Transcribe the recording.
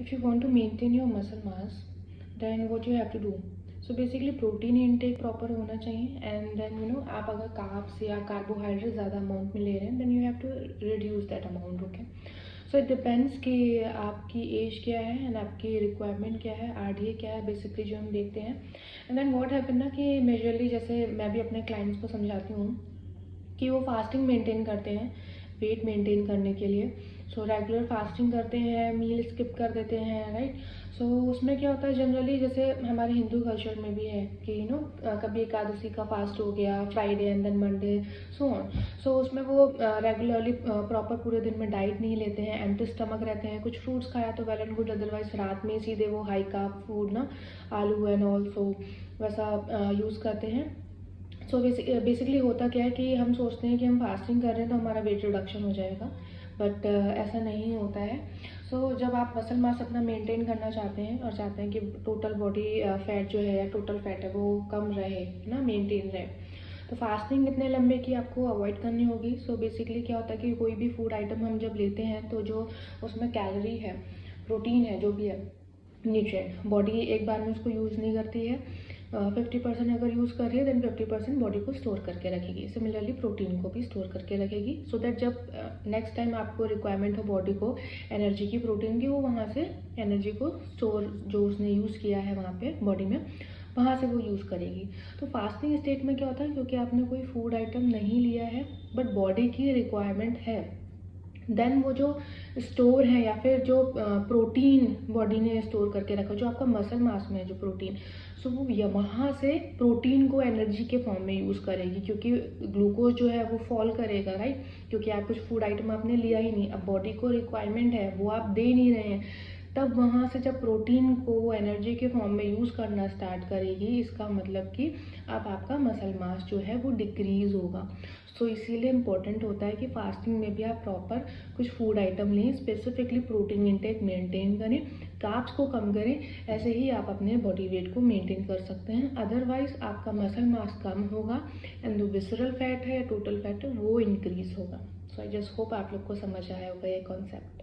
if you want to maintain your muscle mass, then what you have to do, so basically protein intake proper होना चाहिए, and then आप अगर carbs या carbohydrate ज़्यादा amount में ले रहे हैं, then you have to reduce that amount. Okay, so it depends कि आपकी एज क्या है एंड आपकी रिक्वायरमेंट क्या है, आरडीए क्या है, बेसिकली जो हम देखते हैं. एंड देन व्हाट हैपन ना कि मेजरली जैसे मैं भी अपने क्लाइंट्स को समझाती हूँ कि वो फास्टिंग मेंटेन करते हैं वेट मेंटेन करने के लिए. सो रेगुलर फास्टिंग करते हैं, मील स्किप कर देते हैं, राइट. सो उसमें क्या होता है जनरली, जैसे हमारे हिंदू कल्चर में भी है कि कभी एकादशी का फास्ट हो गया, Friday and then Monday, so on. So उसमें वो रेगुलरली प्रॉपर पूरे दिन में डाइट नहीं लेते हैं, एम्प्टी स्टमक रहते हैं. कुछ फ्रूट्स खाया तो वेल एंड गुड, अदरवाइज रात में सीधे वो हाई कार्ब फूड ना, आलू एंड ऑल्सो वैसा यूज़ करते हैं. सो बेसिकली होता क्या है कि हम सोचते हैं कि हम फास्टिंग कर रहे हैं तो हमारा वेट रिडक्शन हो जाएगा, बट ऐसा नहीं होता है. सो जब आप मसल मास अपना मेंटेन करना चाहते हैं और चाहते हैं कि टोटल बॉडी फैट जो है या टोटल फैट है वो कम रहे ना, मेंटेन रहे, तो फास्टिंग इतने लंबे की आपको अवॉइड करनी होगी. सो बेसिकली क्या होता है कि कोई भी फूड आइटम हम जब लेते हैं तो जो उसमें कैलोरी है, प्रोटीन है, जो भी है, न्यूट्रिएंट, बॉडी एक बार में उसको यूज़ नहीं करती है. 50% अगर यूज़ कर रही है देन 50% बॉडी को स्टोर करके रखेगी. सिमिलरली प्रोटीन को भी स्टोर करके रखेगी, सो दैट जब नेक्स्ट टाइम आपको रिक्वायरमेंट हो बॉडी को एनर्जी की, प्रोटीन की, वो वहाँ से एनर्जी को स्टोर जो उसने यूज़ किया है वहाँ पे बॉडी में, वहाँ से वो यूज़ करेगी. तो फास्टिंग स्टेट में क्या होता है, क्योंकि आपने कोई फूड आइटम नहीं लिया है बट बॉडी की रिक्वायरमेंट है, देन वो जो स्टोर है या फिर जो प्रोटीन बॉडी ने स्टोर करके रखा, जो आपका मसल मास में है जो प्रोटीन, सो वो वहाँ से प्रोटीन को एनर्जी के फॉर्म में यूज़ करेगी, क्योंकि ग्लूकोज जो है वो फॉल करेगा, राइट. क्योंकि आप कुछ फूड आइटम आपने लिया ही नहीं, अब बॉडी को रिक्वायरमेंट है वो आप दे नहीं रहे हैं, तब वहाँ से जब प्रोटीन को वो एनर्जी के फॉर्म में यूज़ करना स्टार्ट करेगी, इसका मतलब कि अब आपका मसल मास जो है वो डिक्रीज़ होगा. सो इसीलिए इम्पोर्टेंट होता है कि फास्टिंग में भी आप प्रॉपर कुछ फूड आइटम लें, स्पेसिफिकली प्रोटीन इंटेक मेंटेन करें, कार्ब्स को कम करें. ऐसे ही आप अपने बॉडी वेट को मेंटेन कर सकते हैं. अदरवाइज आपका मसल मास कम होगा एंड जो विसरल फैट है या टोटल फैट है वो इंक्रीज होगा. सो आई जस्ट होप आप लोग को समझ आया होगा ये कॉन्सेप्ट.